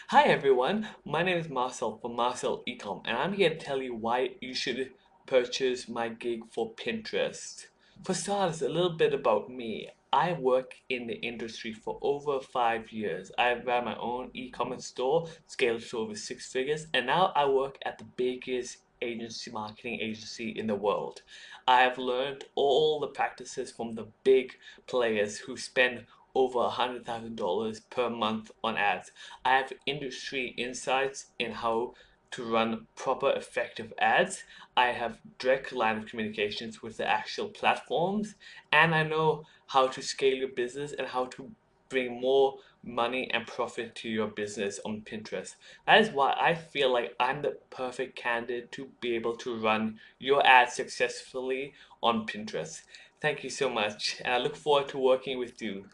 Hi everyone, my name is Marcel from Marcel Ecom, and I'm here to tell you why you should purchase my gig for Pinterest. For starters, a little bit about me. I work in the industry for over 5 years. I've ran my own e-commerce store, scaled to over 6 figures, and now I work at the biggest marketing agency in the world. I have learned all the practices from the big players who spend over $100,000 per month on ads. I have industry insights in how to run proper effective ads. I have direct line of communications with the actual platforms, and I know how to scale your business and how to bring more money and profit to your business on Pinterest. That is why I feel like I'm the perfect candidate to be able to run your ads successfully on Pinterest. Thank you so much, and I look forward to working with you.